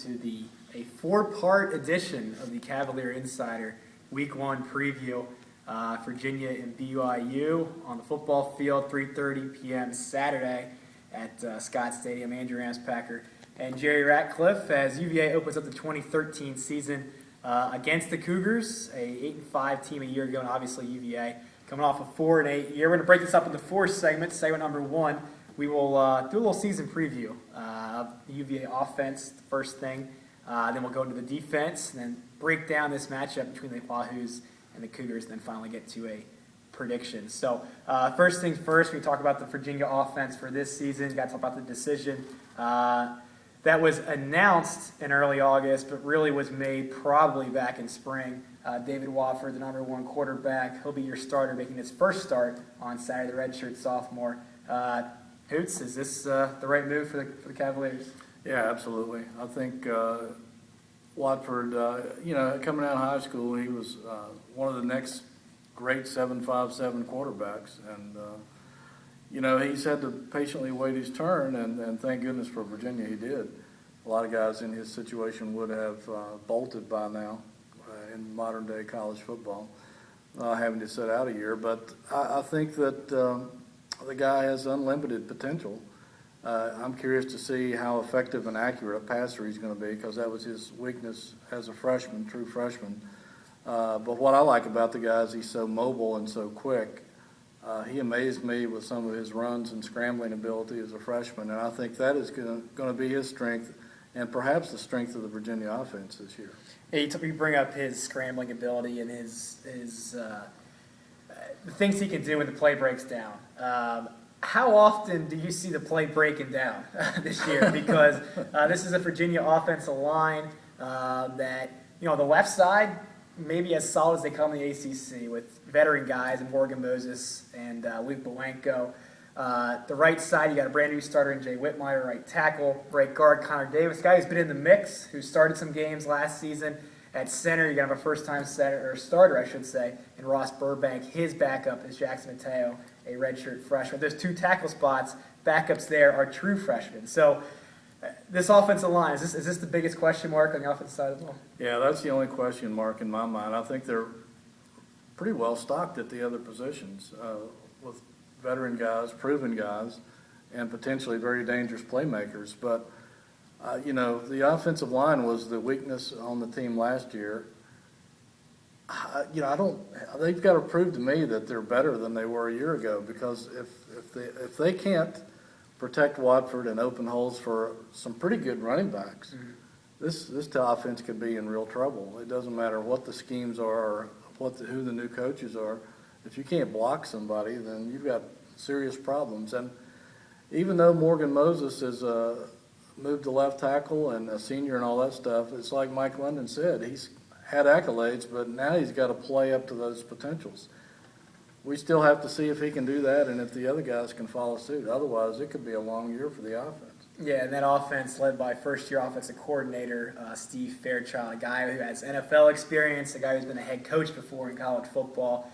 to a four-part edition of the Cavalier Insider Week 1 preview. Virginia and BYU on the football field, 3:30 p.m. Saturday at Scott Stadium. Andrew Ramspacher and Jerry Ratcliffe as UVA opens up the 2013 season against the Cougars, a 8-5 team a year ago, and obviously UVA coming off a 4-8 year. We're going to break this up into 4 segments. Segment number 1, we will do a little season preview of the UVA offense, the first thing. Then we'll go into the defense, and then break down this matchup between the Wahoos and the Cougars, and then finally get to a prediction. So first things first, we talk about the Virginia offense for this season. Got to talk about the decision that was announced in early August, but really was made probably back in spring. David Wofford, the number 1 quarterback, he'll be your starter, making his first start on Saturday, the redshirt sophomore. Hoots, is this the right move for the Cavaliers? Yeah, absolutely. I think Watford, coming out of high school, he was one of the next great 7.57 quarterbacks. And, he's had to patiently wait his turn, and thank goodness for Virginia he did. A lot of guys in his situation would have bolted by now in modern-day college football, having to sit out a year. But I think that the guy has unlimited potential. I'm curious to see how effective and accurate a passer he's going to be, because that was his weakness as a freshman, true freshman. But what I like about the guy is he's so mobile and so quick. He amazed me with some of his runs and scrambling ability as a freshman, and I think that is going to be his strength and perhaps the strength of the Virginia offense this year. Yeah, you bring up his scrambling ability and his the things he can do when the play breaks down. How often do you see the play breaking down this year? Because this is a Virginia offensive line that, the left side maybe as solid as they come in the ACC with veteran guys and Morgan Moses and Luke Belenko. The right side, you got a brand new starter in Jay Whitmire, right tackle. Right guard, Connor Davis, guy who's been in the mix, who started some games last season. At center, you're going to have a first-time starter, in Ross Burbank. His backup is Jackson Mateo, a redshirt freshman. There's 2 tackle spots. Backups there are true freshmen. So this offensive line, is this the biggest question mark on the offensive side of the ball? Yeah, that's the only question mark in my mind. I think they're pretty well stocked at the other positions with veteran guys, proven guys, and potentially very dangerous playmakers. But the offensive line was the weakness on the team last year. They've got to prove to me that they're better than they were a year ago, because if they can't protect Watford and open holes for some pretty good running backs, this offense could be in real trouble. It doesn't matter what the schemes are or who the new coaches are. If you can't block somebody, then you've got serious problems. And even though Morgan Moses is moved to left tackle and a senior and all that stuff, it's like Mike London said, he's had accolades, but now he's got to play up to those potentials. We still have to see if he can do that and if the other guys can follow suit. Otherwise, it could be a long year for the offense. Yeah, and that offense led by first-year offensive coordinator Steve Fairchild, a guy who has NFL experience, a guy who's been a head coach before in college football.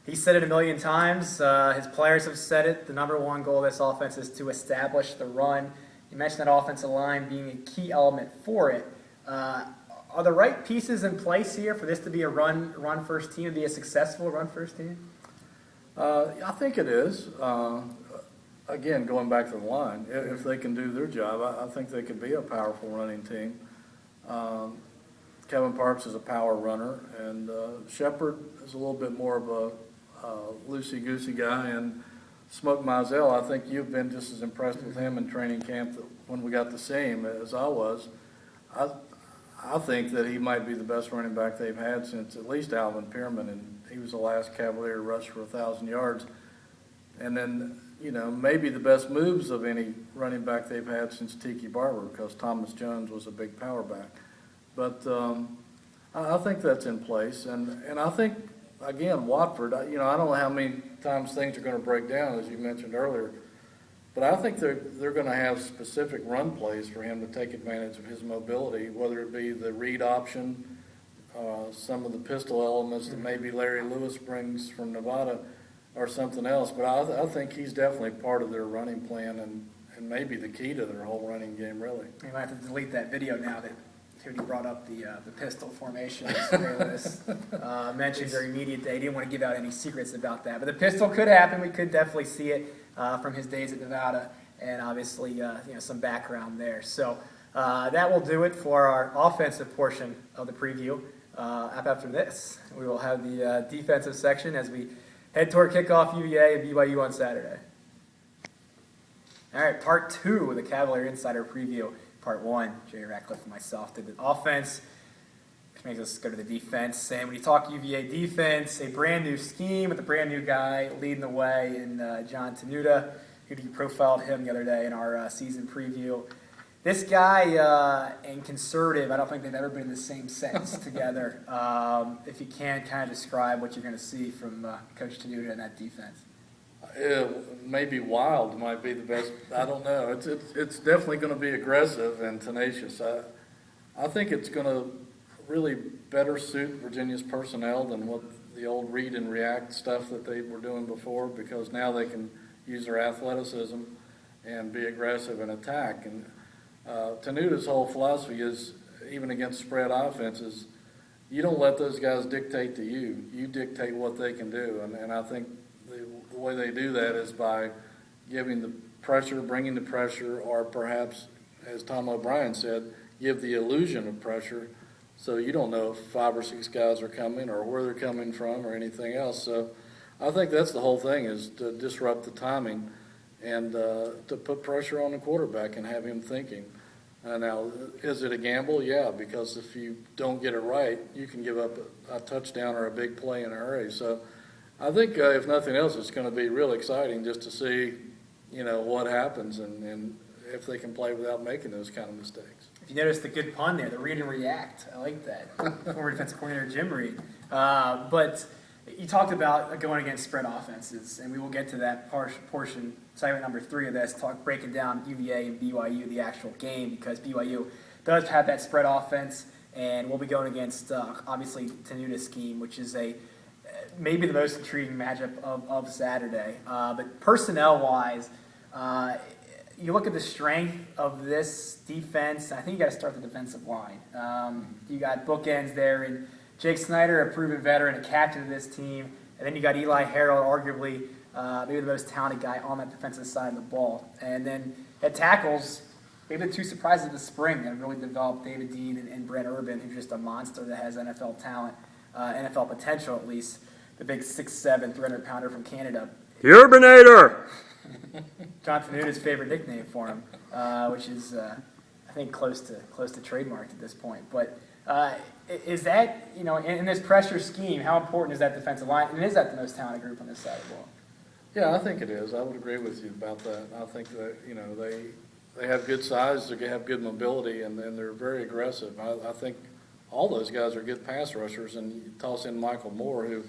He said it a million times. His players have said it. The number 1 goal of this offense is to establish the run. You mentioned that offensive line being a key element for it. Are the right pieces in place here for this to be a run-first team, to be a successful run-first team? I think it is. Again, going back to the line, if they can do their job, I think they could be a powerful running team. Kevin Parks is a power runner, and Shepard is a little bit more of a loosey-goosey guy, and Smoke Mizell, I think you've been just as impressed with him in training camp when we got to see him as I was. I think that he might be the best running back they've had since at least Alvin Pearman, and he was the last Cavalier to rush for 1,000 yards. And then, maybe the best moves of any running back they've had since Tiki Barber, because Thomas Jones was a big power back. But I think that's in place. And I think, again, Watford, I don't know how many times things are going to break down, as you mentioned earlier. But I think they're going to have specific run plays for him to take advantage of his mobility, whether it be the read option, some of the pistol elements that maybe Larry Lewis brings from Nevada, or something else. But I think he's definitely part of their running plan, maybe the key to their whole running game, really. We might have to delete that video now that Tootie brought up the pistol formation. Mentioned during media day. He didn't want to give out any secrets about that. But the pistol could happen. We could definitely see it from his days at Nevada, and obviously some background there. So that will do it for our offensive portion of the preview. After this, we will have the defensive section as we head toward kickoff UVA and BYU on Saturday. All right, part 2 of the Cavalier Insider preview. Part 1, Jerry Ratcliffe and myself did the offense, which makes us go to the defense. And when you talk UVA defense, a brand new scheme with a brand new guy leading the way in John Tenuta, who you profiled him the other day in our season preview. This guy and conservative, I don't think they've ever been in the same sentence together. If you can kind of describe what you're going to see from Coach Tenuta in that defense. Maybe wild might be the best. I don't know. It's definitely going to be aggressive and tenacious. I think it's going to really better suit Virginia's personnel than what the old read and react stuff that they were doing before, because now they can use their athleticism and be aggressive and attack. And Tenuta's whole philosophy is, even against spread offenses, you don't let those guys dictate to you. You dictate what they can do. And I think the way they do that is by giving the pressure, bringing the pressure, or perhaps, as Tom O'Brien said, give the illusion of pressure, so you don't know if 5 or 6 guys are coming or where they're coming from or anything else. So I think that's the whole thing, is to disrupt the timing and to put pressure on the quarterback and have him thinking. Now, is it a gamble? Yeah, because if you don't get it right, you can give up a touchdown or a big play in a hurry. So I think, if nothing else, it's going to be real exciting just to see, what happens and if they can play without making those kind of mistakes. If you notice the good pun there, the read and react, I like that. Former defensive coordinator Jim Reed. But you talked about going against spread offenses, and we will get to that portion, segment number 3 of this, breaking down UVA and BYU, the actual game, because BYU does have that spread offense, and we'll be going against, obviously, Tenuta's scheme, which is maybe the most intriguing matchup of Saturday. But personnel-wise, you look at the strength of this defense, and I think you got to start the defensive line. You got bookends there in Jake Snyder, a proven veteran, a captain of this team, and then you got Eli Harold, arguably maybe the most talented guy on that defensive side of the ball. And then at tackles, maybe the 2 surprises of the spring that have really developed, David Dean and Brent Urban, who's just a monster that has NFL talent, NFL potential at least. The big 6'7", 300-pounder from Canada. The Urbanator! John Tenuta's favorite nickname for him, which is, I think, close to trademarked at this point. But is that, in this pressure scheme, how important is that defensive line? And is that the most talented group on this side of the ball? Yeah, I think it is. I would agree with you about that. I think that, they have good size, they have good mobility, and they're very aggressive. I think all those guys are good pass rushers, and you toss in Michael Moore, who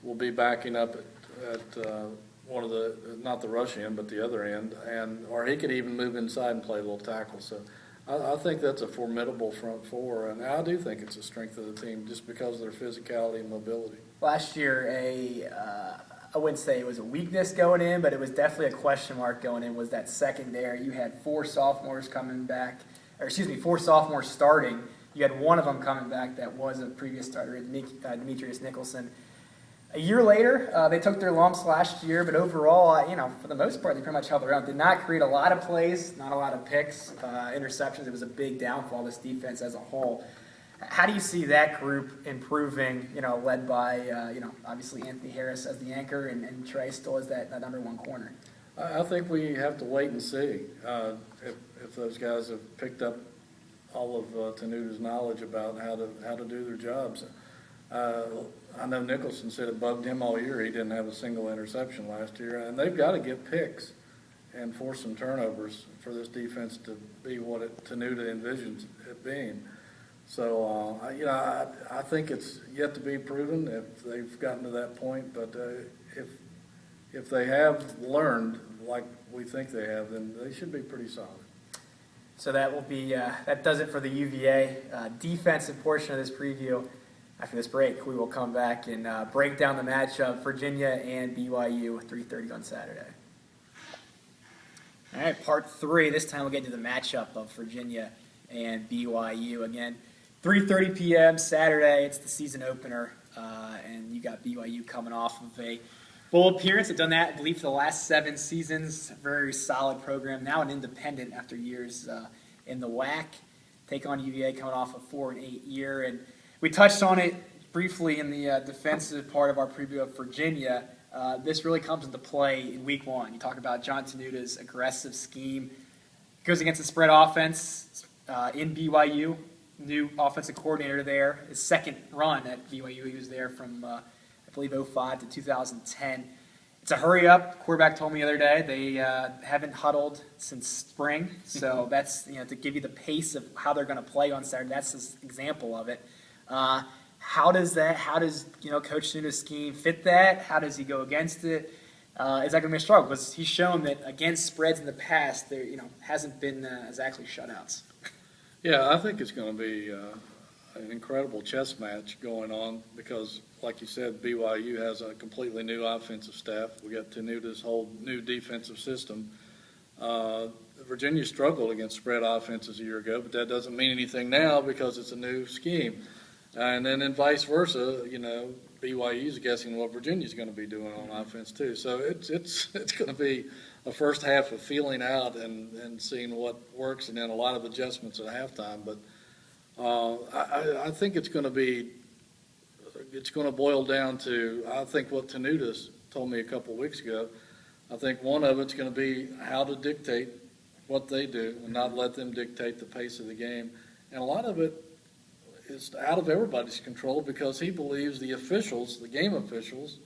will be backing up at one of the, not the rush end, but the other end, or he could even move inside and play a little tackle. So I think that's a formidable front four, and I do think it's a strength of the team just because of their physicality and mobility. Last year, I wouldn't say it was a weakness going in, but it was definitely a question mark going in, was that secondary. You had 4 sophomores starting. You had one of them coming back that was a previous starter, Demetrius Nicholson. A year later, they took their lumps last year, but overall, for the most part, they pretty much held their own. Did not create a lot of plays, not a lot of picks, interceptions. It was a big downfall, this defense as a whole. How do you see that group improving, led by, obviously Anthony Harris as the anchor and Trey still as that number 1 corner? I think we have to wait and see if those guys have picked up all of Tenuta's knowledge about how to do their jobs. I know Nicholson said it bugged him all year. He didn't have a single interception last year, and they've got to get picks and force some turnovers for this defense to be what Tenuta envisions it being. So, I think it's yet to be proven if they've gotten to that point. But if they have learned like we think they have, then they should be pretty solid. So that will be that does it for the UVA defensive portion of this preview. After this break, we will come back and break down the matchup, Virginia and BYU, 3:30 on Saturday. All right, part 3. This time we'll get into the matchup of Virginia and BYU. Again, 3:30 p.m. Saturday. It's the season opener, and you got BYU coming off of a bowl appearance. They've done that, I believe, for the last 7 seasons. Very solid program. Now an independent after years in the WAC. Take on UVA coming off a 4-8 year. And we touched on it briefly in the defensive part of our preview of Virginia. This really comes into play in week 1. You talk about John Tenuta's aggressive scheme. Goes against the spread offense in BYU. New offensive coordinator there. His second run at BYU. He was there from, I believe, 2005 to 2010. It's a hurry up. Quarterback told me the other day they haven't huddled since spring. So that's, to give you the pace of how they're going to play on Saturday. That's an example of it. How does Coach Tenuta's scheme fit that? How does he go against it? Is that going to be a struggle? Because he's shown that against spreads in the past, there hasn't been exactly shutouts. Yeah, I think it's going to be an incredible chess match going on because, like you said, BYU has a completely new offensive staff. We got Tenuta's whole new defensive system. Virginia struggled against spread offenses a year ago, but that doesn't mean anything now because it's a new scheme. And then vice versa, BYU's guessing what Virginia's going to be doing on offense too. So it's going to be a first half of feeling out and seeing what works, and then a lot of adjustments at halftime. But I think it's going to boil down to, I think, what Tenuta told me a couple of weeks ago. I think one of it's going to be how to dictate what they do and not let them dictate the pace of the game. And a lot of it is out of everybody's control because he believes the officials, the game officials,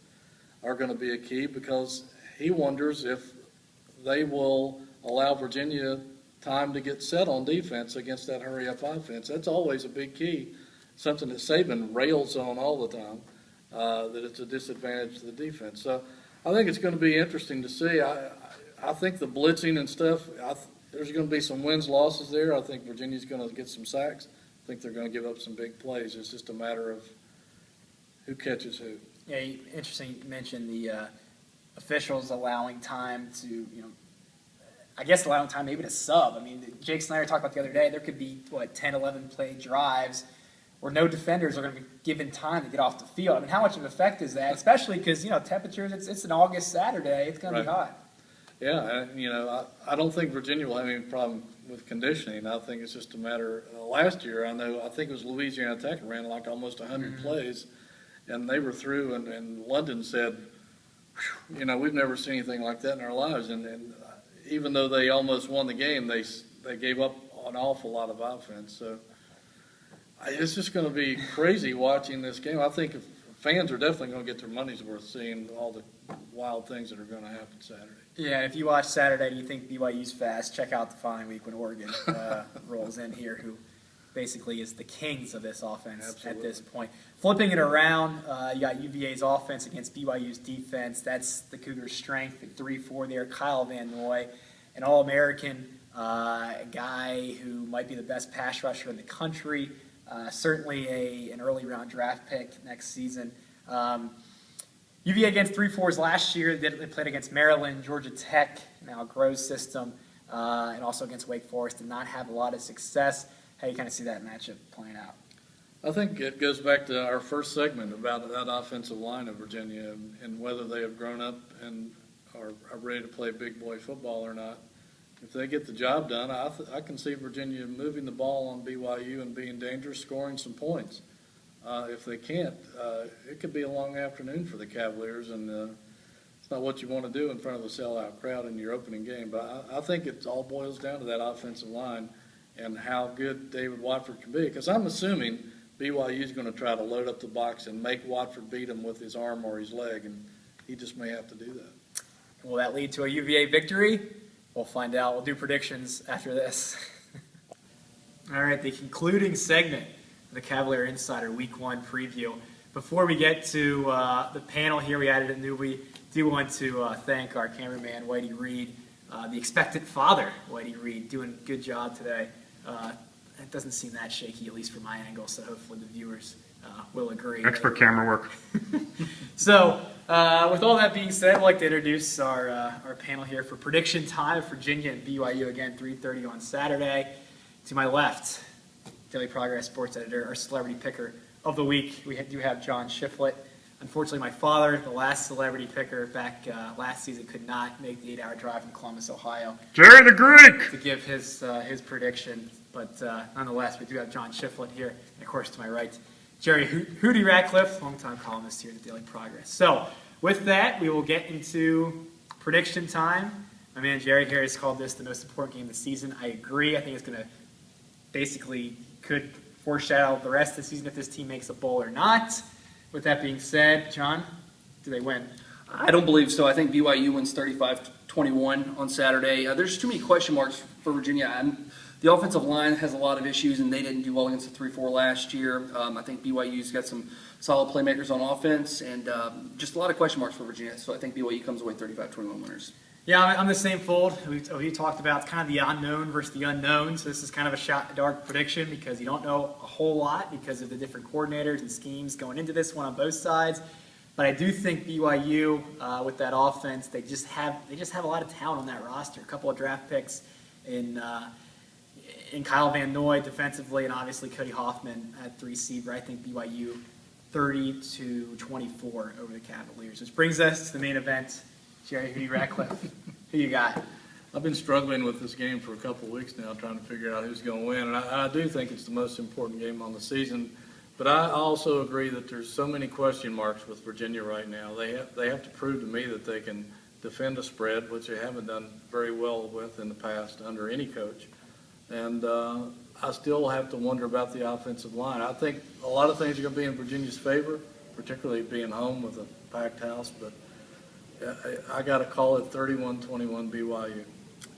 are going to be a key because he wonders if they will allow Virginia time to get set on defense against that hurry-up offense. That's always a big key, something that Saban rails on all the time, that it's a disadvantage to the defense. So I think it's going to be interesting to see. I think the blitzing and stuff, there's going to be some wins, losses there. I think Virginia's going to get some sacks. I think they're going to give up some big plays. It's just a matter of who catches who. Yeah, interesting you mentioned the officials allowing time to, allowing time maybe to sub. I mean, Jake Snyder talked about the other day, there could be, 10, 11 play drives where no defenders are going to be given time to get off the field. I mean, how much of an effect is that? Especially because, temperatures, it's an August Saturday. It's going to be hot. Yeah, and, I don't think Virginia will have any problem with conditioning. I think it's just a matter last year, I think it was Louisiana Tech ran like almost 100 plays, and they were through, and London said, we've never seen anything like that in our lives. And even though they almost won the game, they gave up an awful lot of offense. So it's just going to be crazy watching this game. I think fans are definitely going to get their money's worth seeing all the wild things that are going to happen Saturday. Yeah, if you watch Saturday and you think BYU's fast, check out the following week when Oregon rolls in here, who basically is the kings of this offense at this point. Flipping it around, you got UVA's offense against BYU's defense. That's the Cougars' strength at 3-4 there. Kyle Van Noy, an All-American, a guy who might be the best pass rusher in the country, certainly an early round draft pick next season. UVA against 3-4s last year. They played against Maryland, Georgia Tech, now Groves system, and also against Wake Forest. Did not have a lot of success. How do you kind of see that matchup playing out? I think it goes back to our first segment about that offensive line of Virginia and whether they have grown up and are ready to play big boy football or not. If they get the job done, I can see Virginia moving the ball on BYU and being dangerous, scoring some points. If they can't, it could be a long afternoon for the Cavaliers, and it's not what you want to do in front of a sellout crowd in your opening game. But I think it all boils down to that offensive line and how good David Watford can be. Because I'm assuming BYU is going to try to load up the box and make Watford beat him with his arm or his leg, and he just may have to do that. Will that lead to a UVA victory? We'll find out. We'll do predictions after this. All right, the concluding segment of the Cavalier Insider Week 1 preview. Before we get to the panel here, we added a new. We do want to thank our cameraman, Whitey Reed, the expectant father, Whitey Reed, doing a good job today. It doesn't seem that shaky, at least from my angle, so hopefully the viewers will agree. Expert camera work. So With all that being said, I'd like to introduce our panel here for prediction time of Virginia and BYU, again, 3:30 on Saturday. To my left, Daily Progress sports editor, our celebrity picker of the week. We do have John Shiflett. Unfortunately, my father, the last celebrity picker back last season, could not make the 8-hour drive from Columbus, Ohio, Jerry the Greek! to give his prediction. But nonetheless, we do have John Shiflett here. And of course, to my right, Jerry Hootie Ratcliffe, longtime columnist here at the Daily Progress. So with that, we will get into prediction time. My man Jerry here has called this the most important game of the season. I agree. I think it's going to basically could foreshadow the rest of the season if this team makes a bowl or not. With that being said, John, do they win? I don't believe so. I think BYU wins 35-21 on Saturday. There's too many question marks for Virginia. The offensive line has a lot of issues, and they didn't do well against the 3-4 last year. I think BYU's got some solid playmakers on offense, and just a lot of question marks for Virginia. So I think BYU comes away 35-21 winners. Yeah, I'm the same fold. We talked about kind of the unknown versus the unknown. So this is kind of a shot in the dark prediction because you don't know a whole lot because of the different coordinators and schemes going into this one on both sides. But I do think BYU with that offense, they just have a lot of talent on that roster. A couple of draft picks in Kyle Van Noy defensively, and obviously Cody Hoffman at 3 receiver. I think BYU 30-24 over the Cavaliers, which brings us to the main event. Jerry Hootie Ratcliffe, who you got? I've been struggling with this game for a couple of weeks now, trying to figure out who's going to win. And I do think it's the most important game on the season. But I also agree that there's so many question marks with Virginia right now. They have to prove to me that they can defend a spread, which they haven't done very well with in the past under any coach. And I still have to wonder about the offensive line. I think a lot of things are going to be in Virginia's favor, particularly being home with a packed house. But I got to call it 31-21 BYU.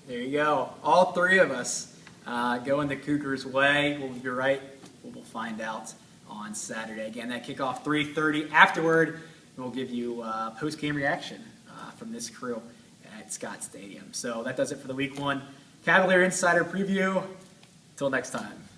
There you go. All three of us going the Cougars' way. Will we be right? We'll find out on Saturday. Again, that kickoff 3:30. Afterward, we'll give you post-game reaction from this crew at Scott Stadium. So that does it for the Week 1 Cavalier Insider preview. Until next time.